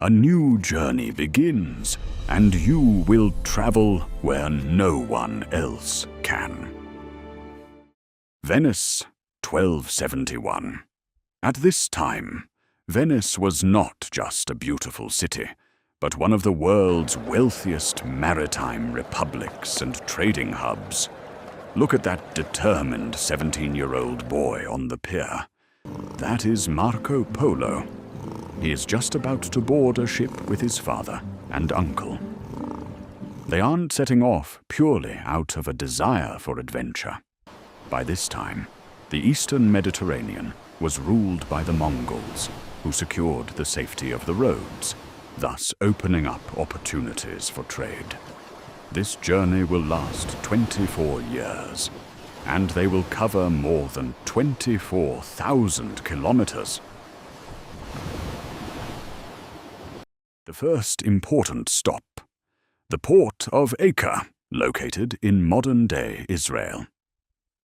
A new journey begins, and you will travel where no one else can. Venice, 1271. At this time, Venice was not just a beautiful city, but one of the world's wealthiest maritime republics and trading hubs. Look at that determined 17-year-old boy on the pier. That is Marco Polo. He is just about to board a ship with his father and uncle. They aren't setting off purely out of a desire for adventure. By this time, the Eastern Mediterranean was ruled by the Mongols, who secured the safety of the roads, thus opening up opportunities for trade. This journey will last 24 years, and they will cover more than 24,000 kilometers. The first important stop, the port of Acre, located in modern-day Israel.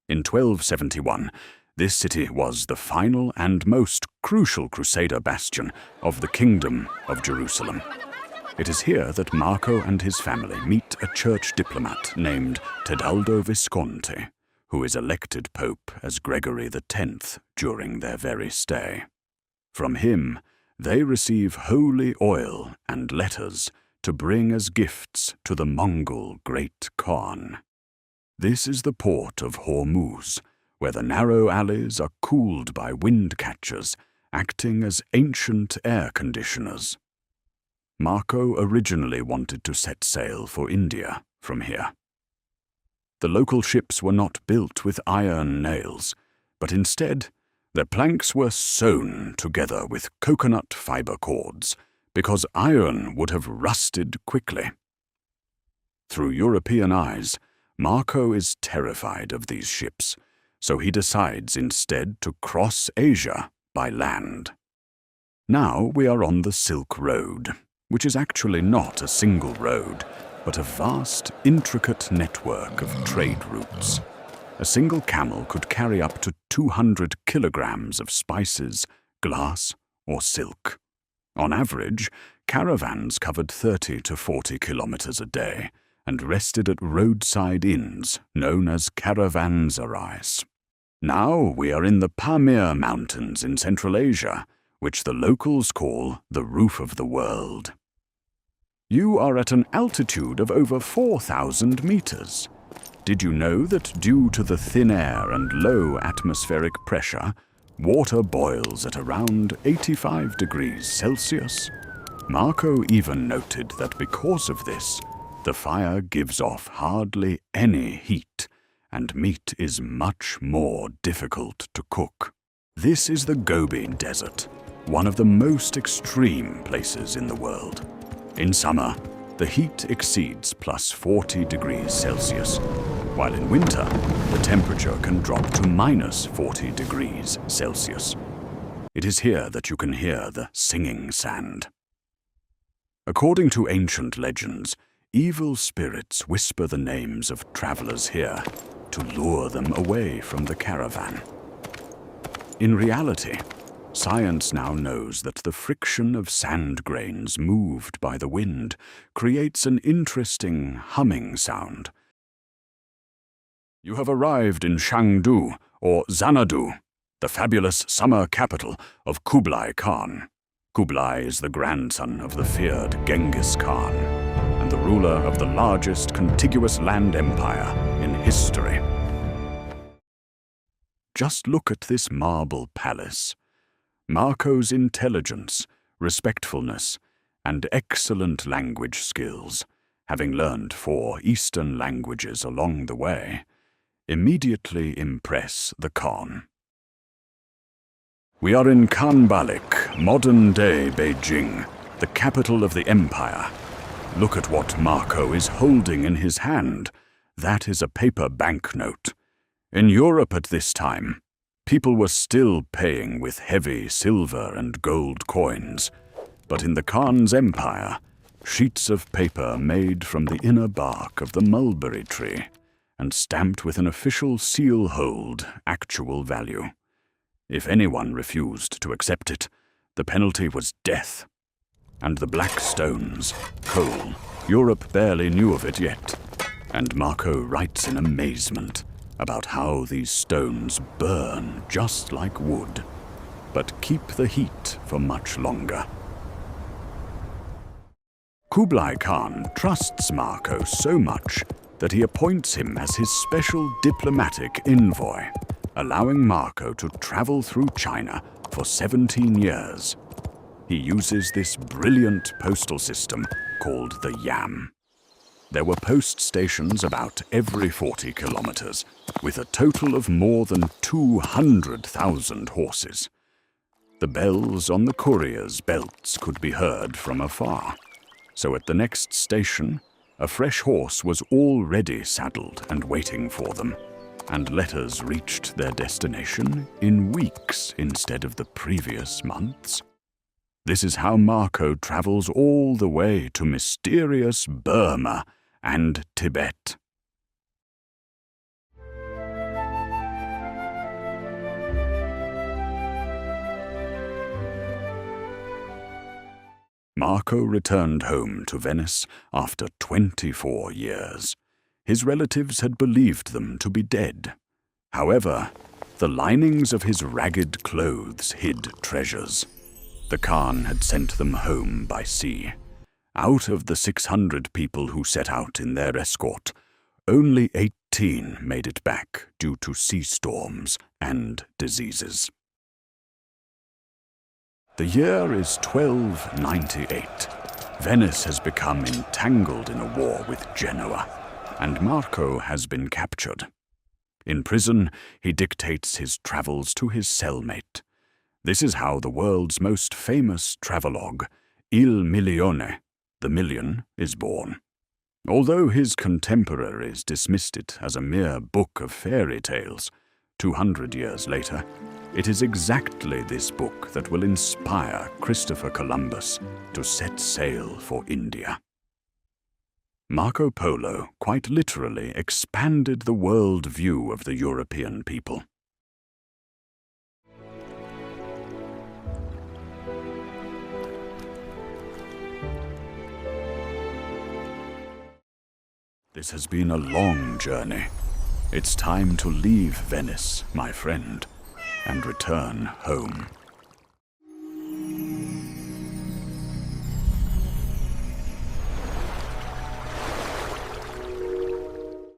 In 1271, this city was the final and most crucial Crusader bastion of the Kingdom of Jerusalem. It is here that Marco and his family meet a church diplomat named Tebaldo Visconti, who is elected pope as Gregory X during their very stay. From him, they receive holy oil and letters to bring as gifts to the Mongol Great Khan. This is the port of Hormuz, where the narrow alleys are cooled by wind catchers, acting as ancient air conditioners. Marco originally wanted to set sail for India from here. The local ships were not built with iron nails, but instead, their planks were sewn together with coconut fiber cords, because iron would have rusted quickly. Through European eyes, Marco is terrified of these ships, so he decides instead to cross Asia by land. Now we are on the Silk Road, which is actually not a single road, but a vast, intricate network of trade routes. A single camel could carry up to 200 kilograms of spices, glass, or silk. On average, caravans covered 30 to 40 kilometers a day and rested at roadside inns known as caravanserais. Now we are in the Pamir Mountains in Central Asia, which the locals call the roof of the world. You are at an altitude of over 4,000 meters. Did you know that due to the thin air and low atmospheric pressure, water boils at around 85 degrees Celsius? Marco even noted that because of this, the fire gives off hardly any heat, and meat is much more difficult to cook. This is the Gobi Desert, one of the most extreme places in the world. In summer, the heat exceeds plus 40 degrees Celsius, while in winter, the temperature can drop to minus 40 degrees Celsius. It is here that you can hear the singing sand. According to ancient legends, evil spirits whisper the names of travelers here to lure them away from the caravan. In reality, science now knows that the friction of sand grains moved by the wind creates an interesting humming sound. You have arrived in Chengdu, or Xanadu, the fabulous summer capital of Kublai Khan. Kublai is the grandson of the feared Genghis Khan, and the ruler of the largest contiguous land empire in history. Just look at this marble palace. Marco's intelligence, respectfulness, and excellent language skills, having learned 4 Eastern languages along the way, immediately impress the Khan. We are in Khanbalik, modern-day Beijing, the capital of the empire. Look at what Marco is holding in his hand. That is a paper banknote. In Europe at this time, people were still paying with heavy silver and gold coins, but in the Khan's empire, sheets of paper made from the inner bark of the mulberry tree and stamped with an official seal hold actual value. If anyone refused to accept it, the penalty was death. And the black stones, coal, Europe barely knew of it yet. And Marco writes in amazement about how these stones burn just like wood, but keep the heat for much longer. Kublai Khan trusts Marco so much that he appoints him as his special diplomatic envoy, allowing Marco to travel through China for 17 years. He uses this brilliant postal system called the Yam. There were post stations about every 40 kilometers, with a total of more than 200,000 horses. The bells on the couriers' belts could be heard from afar, so at the next station, a fresh horse was already saddled and waiting for them, and letters reached their destination in weeks instead of the previous months. This is how Marco travels all the way to mysterious Burma and Tibet. Marco returned home to Venice after 24 years. His relatives had believed them to be dead. However, the linings of his ragged clothes hid treasures. The Khan had sent them home by sea. Out of the 600 people who set out in their escort, only 18 made it back due to sea storms and diseases. The year is 1298. Venice has become entangled in a war with Genoa, and Marco has been captured. In prison, he dictates his travels to his cellmate. This is how the world's most famous travelogue, Il Milione, the Million, is born. Although his contemporaries dismissed it as a mere book of fairy tales, 200 years later, it is exactly this book that will inspire Christopher Columbus to set sail for India. Marco Polo quite literally expanded the world view of the European people. This has been a long journey. It's time to leave Venice, my friend, and return home.